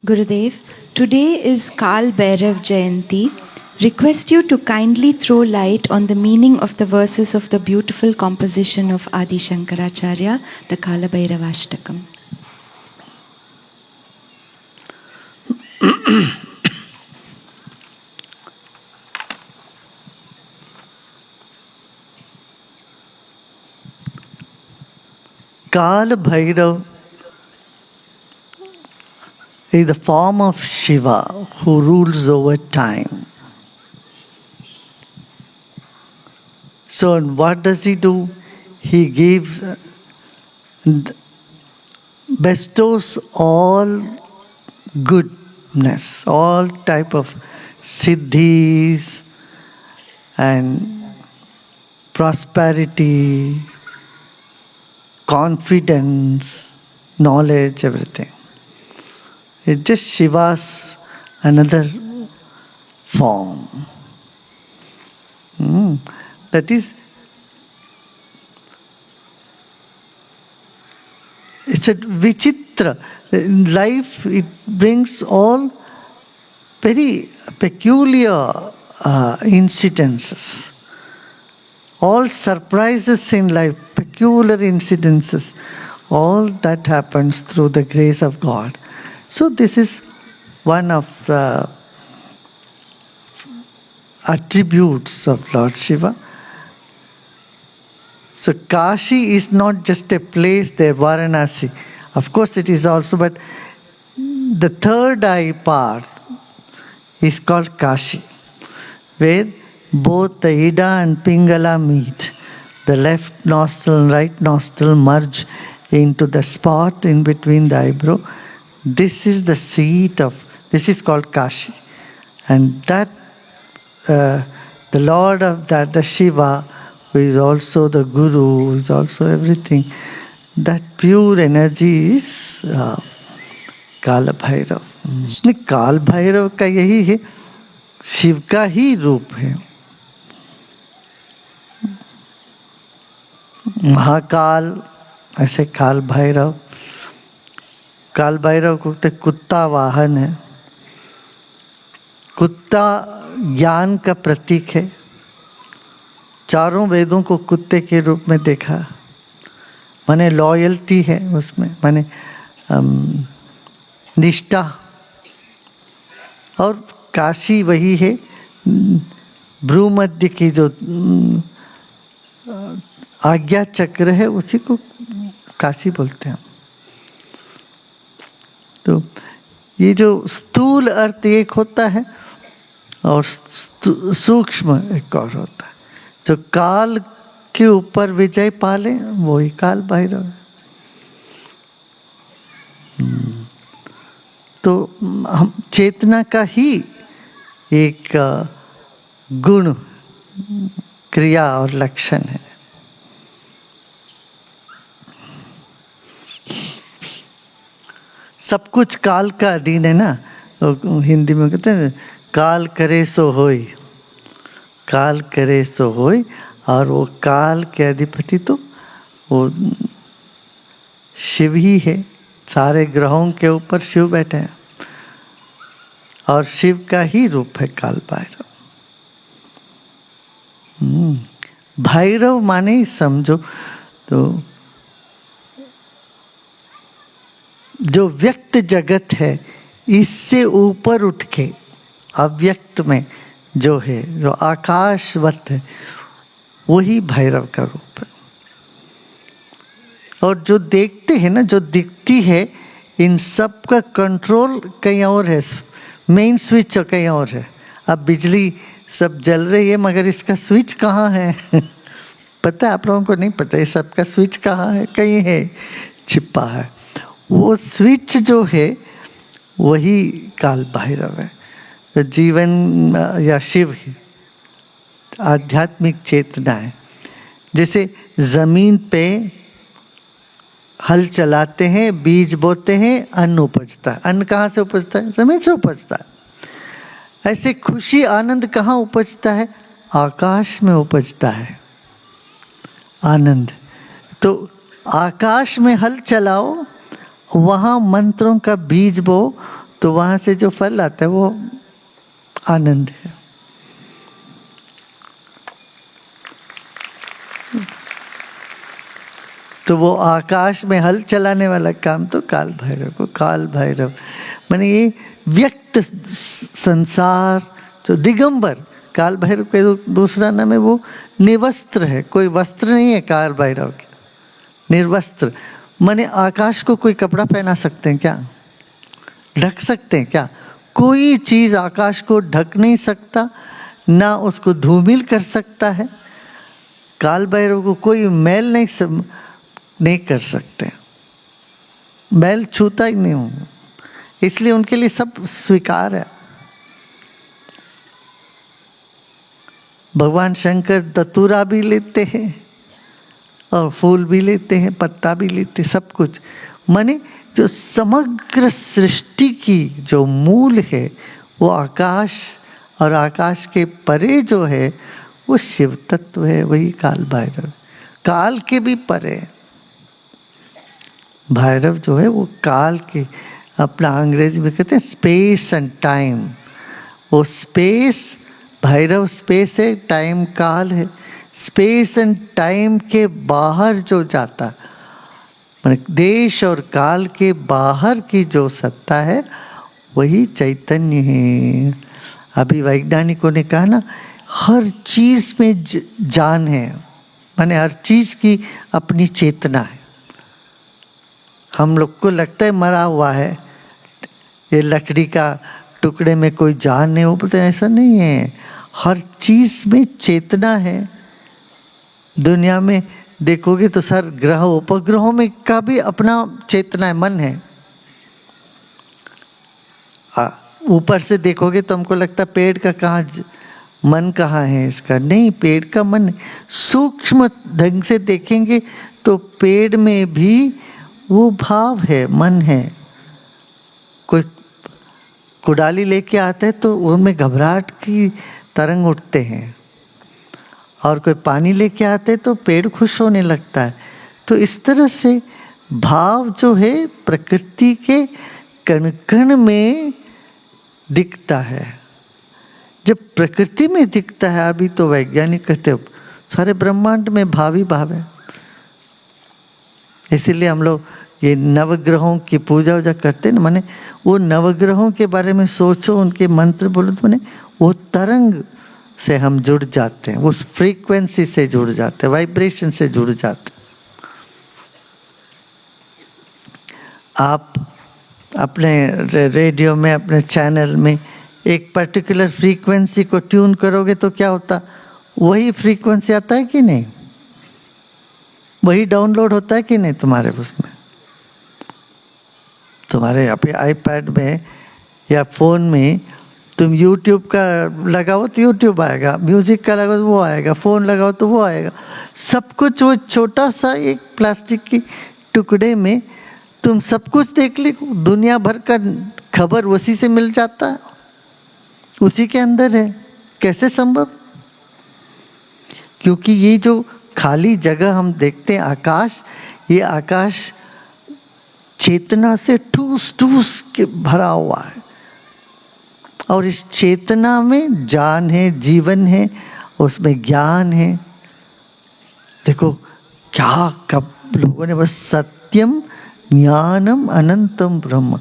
Gurudev, today is Kal Bhairav Jayanti. Request you to kindly throw light on the meaning of the verses of the beautiful composition of Adi Shankaracharya, the Kala Bhairavashtakam. Kal Bhairav is the form of Shiva who rules over time. So what does he do? He gives, bestows all goodness, all type of siddhis and prosperity, confidence, knowledge, everything. It's just Shiva's another form. That is, it's a vichitra. In life, it brings all very peculiar incidences. All surprises in life, peculiar incidences. All that happens through the grace of God. So this is one of the attributes of Lord Shiva. So Kashi is not just a place there, Varanasi. Of course it is also, but the third eye part is called Kashi, where both the Ida and Pingala meet. The left nostril and right nostril merge into the spot in between the eyebrow. This is the seat of, this is called Kashi. And that, the Lord of that, the Shiva, who is also the Guru, who is also everything, that pure energy is Kala Bhairav. काल भैरव का यही है, शिव का ही रूप है. महाकाल ऐसे काल भैरव. काल भैरव को कहते कुत्ता वाहन है. कुत्ता ज्ञान का प्रतीक है. चारों वेदों को कुत्ते के रूप में देखा. माने लॉयल्टी है उसमें, माने निष्ठा. और काशी वही है, भ्रूमध्य की जो आज्ञा चक्र है उसी को काशी बोलते हैं. तो ये जो स्थूल अर्थ एक होता है और सूक्ष्म एक और होता है. जो काल के ऊपर विजय पाले वही काल भैरव है. तो हम चेतना का ही एक गुण, क्रिया और लक्षण है. सब कुछ काल का अधीन है ना. तो हिंदी में कहते हैं काल करे सो होय. काल करे सो होय. और वो काल के अधिपति तो वो शिव ही है. सारे ग्रहों के ऊपर शिव बैठे हैं और शिव का ही रूप है काल भैरव. भैरव माने ही समझो तो जो व्यक्त जगत है इससे ऊपर उठ के अव्यक्त में जो है, जो आकाशवत है, वही भैरव का रूप है. और जो देखते हैं ना, जो दिखती है, इन सब का कंट्रोल कहीं और है. मेन स्विच कहीं और है. अब बिजली सब जल रही है मगर इसका स्विच कहाँ है? पता है आप लोगों को? नहीं पता. ये सब का स्विच कहाँ है? कहीं है, छिपा है. वो स्विच जो है वही काल भैरव है. तो जीवन या शिव ही आध्यात्मिक चेतना है. जैसे जमीन पे हल चलाते हैं, बीज बोते हैं, अन्न उपजता है. अन्न कहाँ से उपजता है? जमीन से उपजता है. ऐसे खुशी आनंद कहाँ उपजता है? आकाश में उपजता है आनंद. तो आकाश में हल चलाओ, वहाँ मंत्रों का बीज बो, तो वहाँ से जो फल आता है वो आनंद है। तो वो आकाश में हल चलाने वाला काम तो काल भैरव को, काल भैरव माने ये व्यक्त संसार जो दिगंबर, काल भैरव के दूसरा नाम है वो निवस्त्र है, कोई वस्त्र नहीं है काल भैरव के, निर्वस्त्र माने आकाश को कोई कपड़ा पहना सकते हैं क्या, ढक सकते हैं क्या? कोई चीज आकाश को ढक नहीं सकता, ना उसको धूमिल कर सकता है। काल भैरव को कोई मैल नहीं कर सकते, मैल छूता ही नहीं हूं, इसलिए उनके लिए सब स्वीकार है। भगवान शंकर दतूरा भी लेते हैं और फूल भी लेते हैं, पत्ता भी लेते हैं, सब कुछ माने जो समग्र सृष्टि की जो मूल है वो आकाश, और आकाश के परे जो है वो शिव तत्व है, वही काल भैरव, काल के भी परे। भैरव जो है वो काल के, अपना अंग्रेजी में कहते हैं स्पेस एंड टाइम, वो स्पेस भैरव स्पेस है, टाइम काल है। स्पेस एंड टाइम के बाहर जो जाता, देश और काल के बाहर की जो सत्ता है वही चैतन्य है। अभी वैज्ञानिकों ने कहा ना, हर चीज में जान है, माने हर चीज की अपनी चेतना है। हम लोग को लगता है मरा हुआ है, ये लकड़ी का टुकड़े में कोई जान नहीं, वो बोलते ऐसा नहीं है, हर चीज में चेतना है। दुनिया में देखोगे तो सर ग्रह उपग्रहों में का भी अपना चेतना है, मन है। ऊपर से देखोगे तो हमको लगता है पेड़ का कहाँ मन कहाँ है इसका, नहीं, पेड़ का मन सूक्ष्म ढंग से देखेंगे तो पेड़ में भी वो भाव है, मन है। कोई कुडाली लेके आता है तो उनमें घबराहट की तरंग उठते हैं, और कोई पानी लेके आते हैं तो पेड़ खुश होने लगता है। तो इस तरह से भाव जो है प्रकृति के कण कण में दिखता है। जब प्रकृति में दिखता है, अभी तो वैज्ञानिक कहते हैं सारे ब्रह्मांड में भाव ही भाव है। इसीलिए हम लोग ये नवग्रहों की पूजा वूजा करते हैं ना, माने वो नवग्रहों के बारे में सोचो, उनके मंत्र बोलो तो माने वो तरंग से हम जुड़ जाते हैं, उस फ्रीक्वेंसी से जुड़ जाते हैं, वाइब्रेशन से जुड़ जाते हैं। आप अपने रेडियो में, अपने चैनल में एक पर्टिकुलर फ्रीक्वेंसी को ट्यून करोगे तो क्या होता, वही फ्रीक्वेंसी आता है कि नहीं, वही डाउनलोड होता है कि नहीं तुम्हारे उसमें, तुम्हारे अपने आईपैड में या फोन में। तुम YouTube का लगाओ तो YouTube आएगा, म्यूजिक का लगाओ तो वो आएगा, फोन लगाओ तो वो आएगा, सब कुछ वो छोटा सा एक प्लास्टिक की टुकड़े में तुम सब कुछ देख लो, दुनिया भर का खबर उसी से मिल जाता है, उसी के अंदर है। कैसे संभव? क्योंकि ये जो खाली जगह हम देखते हैं आकाश, ये आकाश चेतना से ठूस ठूस के भरा हुआ है, और इस चेतना में जान है, जीवन है, उसमें ज्ञान है। देखो क्या कब लोगों ने बस सत्यम ज्ञानम अनंतम ब्रह्म,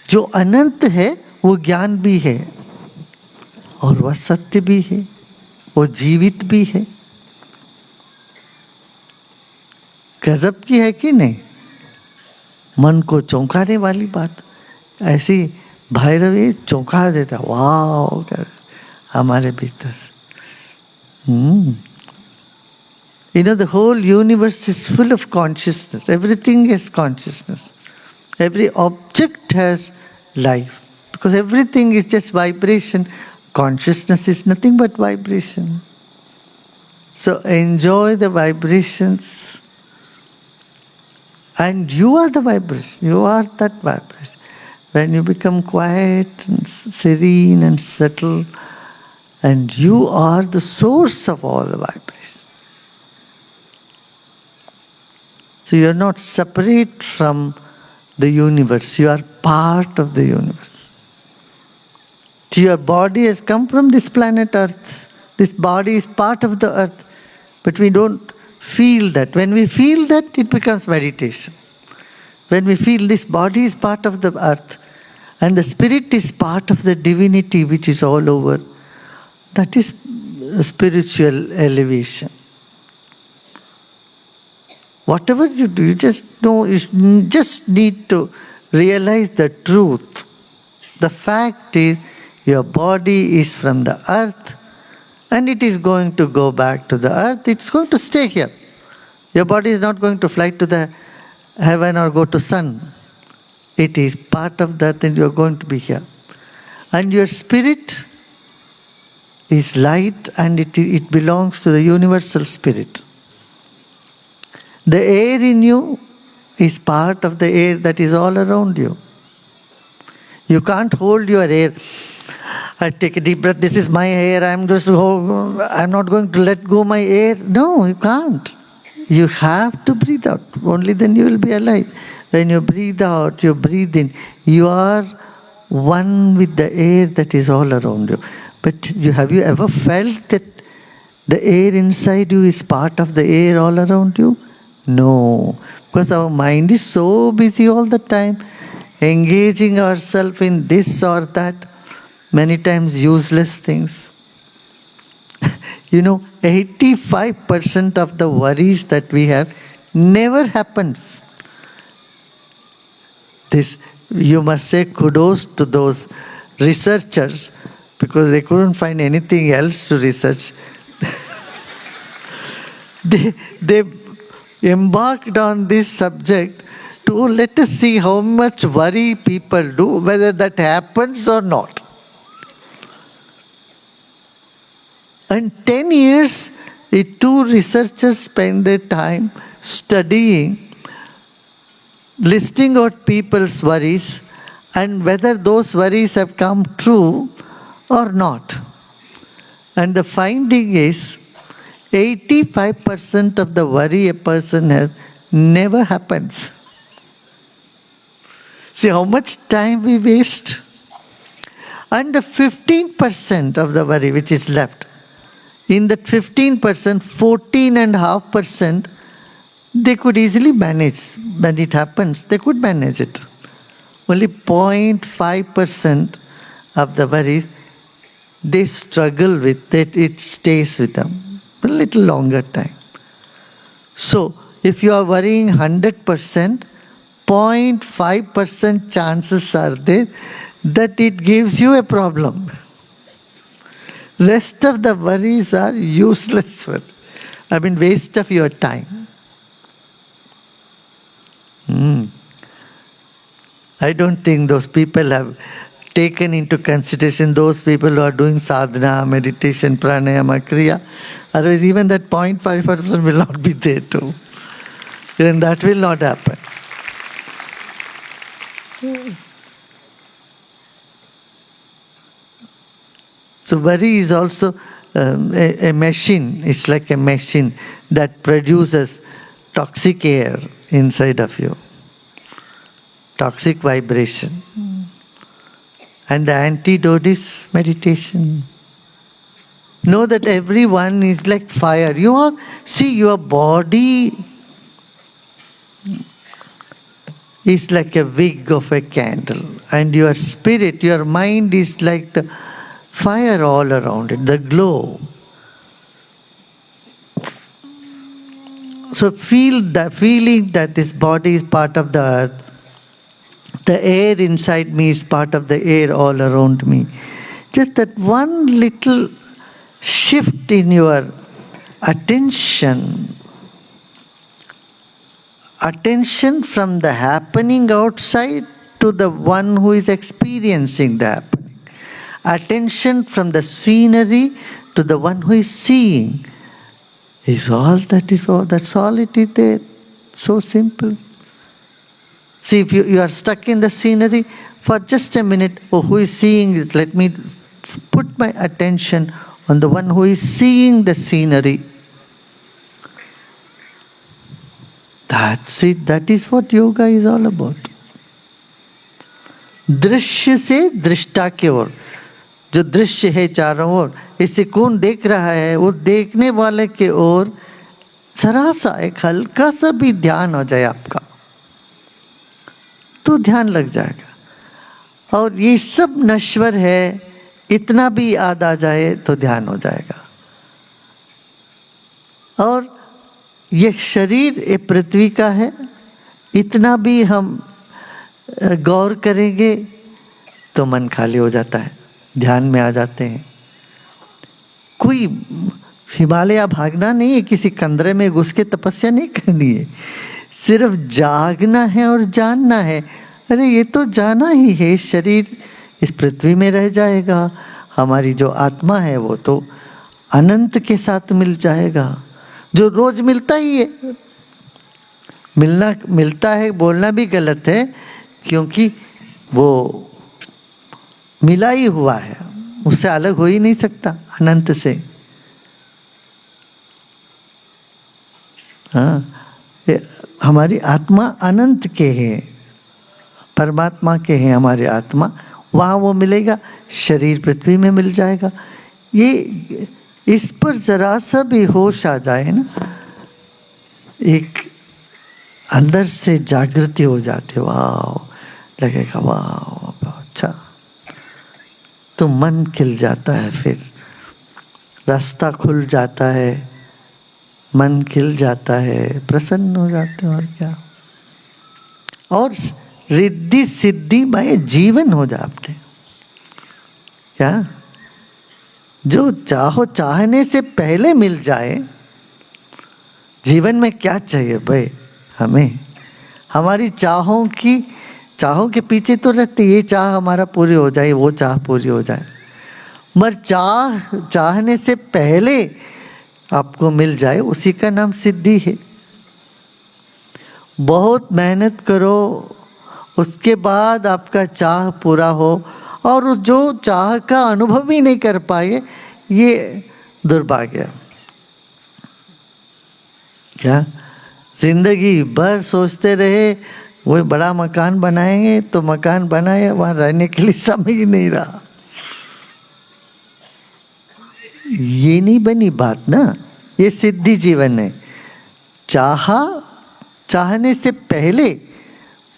जो अनंत है वो ज्ञान भी है, और वह सत्य भी है, वो जीवित भी है। गजब की है कि नहीं, मन को चौंकाने वाली बात। ऐसी भैरव ये चौंका देता, वाह कर हमारे भीतर। You know, the whole universe is full of consciousness. Everything is consciousness. Every object has life, because everything is just vibration. Consciousness is nothing but vibration. So enjoy the vibrations. And you are the vibration. You are that vibration. When you become quiet and serene and subtle, and you are the source of all the vibration. So you are not separate from the universe. You are part of the universe. Your body has come from this planet Earth. This body is part of the earth. But we don't feel that. When we feel that, it becomes meditation. When we feel this body is part of the earth and the spirit is part of the divinity which is all over, that is spiritual elevation. Whatever you do, you just know, you just need to realize the truth. The fact is, your body is from the earth and it is going to go back to the earth. It's going to stay here. Your body is not going to fly to the heaven or go to sun. It is part of that and you are going to be here. And your spirit is light and it belongs to the universal spirit. The air in you is part of the air that is all around you. You can't hold your air. I take a deep breath, this is my air, I'm not going to let go my air. No, you can't. You have to breathe out. Only then you will be alive. When you breathe out, you breathe in. You are one with the air that is all around you. But have you ever felt that the air inside you is part of the air all around you? No. Because our mind is so busy all the time, engaging ourselves in this or that, many times useless things. 85% of the worries that we have never happens. This, you must say kudos to those researchers because they couldn't find anything else to research. They embarked on this subject to let us see how much worry people do, whether that happens or not. And 10 years, the two researchers spent their time studying, listing out people's worries and whether those worries have come true or not. And the finding is 85% of the worry a person has never happens. See how much time we waste? And the 15% of the worry which is left, in that 15%, 14.5%, they could easily manage. When it happens, they could manage it. Only 0.5% of the worries, they struggle with it, it stays with them a little longer time. So, if you are worrying 100%, 0.5% chances are there that it gives you a problem. Rest of the worries are useless. Waste of your time. I don't think those people have taken into consideration those people who are doing sadhana, meditation, pranayama, kriya. Otherwise, even that 0.5% will not be there too. Then that will not happen. So worry is also a machine. It's like a machine that produces toxic air inside of you. Toxic vibration. And the antidote is meditation. Know that everyone is like fire. Your body is like a wick of a candle. And your spirit, your mind is like the fire all around it, the glow. So feeling that this body is part of the earth, the air inside me is part of the air all around me. Just that one little shift in your attention from the happening outside to the one who is experiencing the happening. Attention from the scenery to the one who is seeing. That's all it is there. So simple. See, if you are stuck in the scenery for just a minute, who is seeing it? Let me put my attention on the one who is seeing the scenery. That's it. That is what yoga is all about. Drishya se drishta ki or. जो दृश्य है चारों ओर, इसे कौन देख रहा है? वो देखने वाले के ओर जरा सा एक हल्का सा भी ध्यान हो जाए आपका तो ध्यान लग जाएगा। और ये सब नश्वर है, इतना भी याद आ जाए तो ध्यान हो जाएगा। और ये शरीर ये पृथ्वी का है, इतना भी हम गौर करेंगे तो मन खाली हो जाता है, ध्यान में आ जाते हैं। कोई हिमालय भागना नहीं है, किसी कंदरे में घुस के तपस्या नहीं करनी है, सिर्फ जागना है और जानना है। अरे ये तो जाना ही है, शरीर इस पृथ्वी में रह जाएगा, हमारी जो आत्मा है वो तो अनंत के साथ मिल जाएगा, जो रोज मिलता ही है। मिलता है बोलना भी गलत है, क्योंकि वो मिला ही हुआ है, उससे अलग हो ही नहीं सकता अनंत से। हाँ, हमारी आत्मा अनंत के है, परमात्मा के हैं हमारी आत्मा, वहाँ वो मिलेगा, शरीर पृथ्वी में मिल जाएगा। ये इस पर जरा सा भी होश आ जाए ना, एक अंदर से जागृति हो जाती, वाह लगेगा, वाह अच्छा, तो मन खिल जाता है, फिर रास्ता खुल जाता है, मन खिल जाता है, प्रसन्न हो जाते हैं। और क्या, और रिद्धि सिद्धिमय जीवन हो जाते। क्या जो चाहो चाहने से पहले मिल जाए। जीवन में क्या चाहिए भाई हमें? हमारी चाहों के पीछे तो रहते, ये चाह हमारा पूरी हो जाए, वो चाह पूरी हो जाए, मगर चाहने से पहले आपको मिल जाए, उसी का नाम सिद्धि है। बहुत मेहनत करो, उसके बाद आपका चाह पूरा हो, और जो चाह का अनुभव ही नहीं कर पाए, ये दुर्भाग्य। क्या जिंदगी भर सोचते रहे वो बड़ा मकान बनाएंगे, तो मकान बनाए, वहां रहने के लिए समय ही नहीं रहा। ये नहीं बनी बात ना, ये सिद्धि जीवन है। चाहने से पहले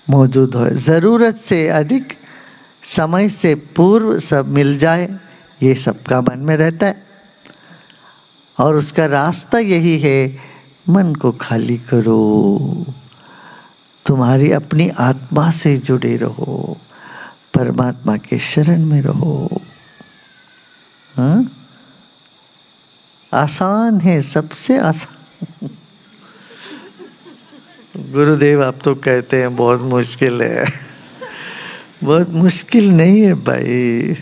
मौजूद हो, जरूरत से अधिक, समय से पूर्व सब मिल जाए, ये सबका मन में रहता है। और उसका रास्ता यही है, मन को खाली करो, तुम्हारी अपनी आत्मा से जुड़े रहो, परमात्मा के शरण में रहो। हाँ, आसान है, सबसे आसान। गुरुदेव आप तो कहते हैं बहुत मुश्किल है। बहुत मुश्किल नहीं है भाई।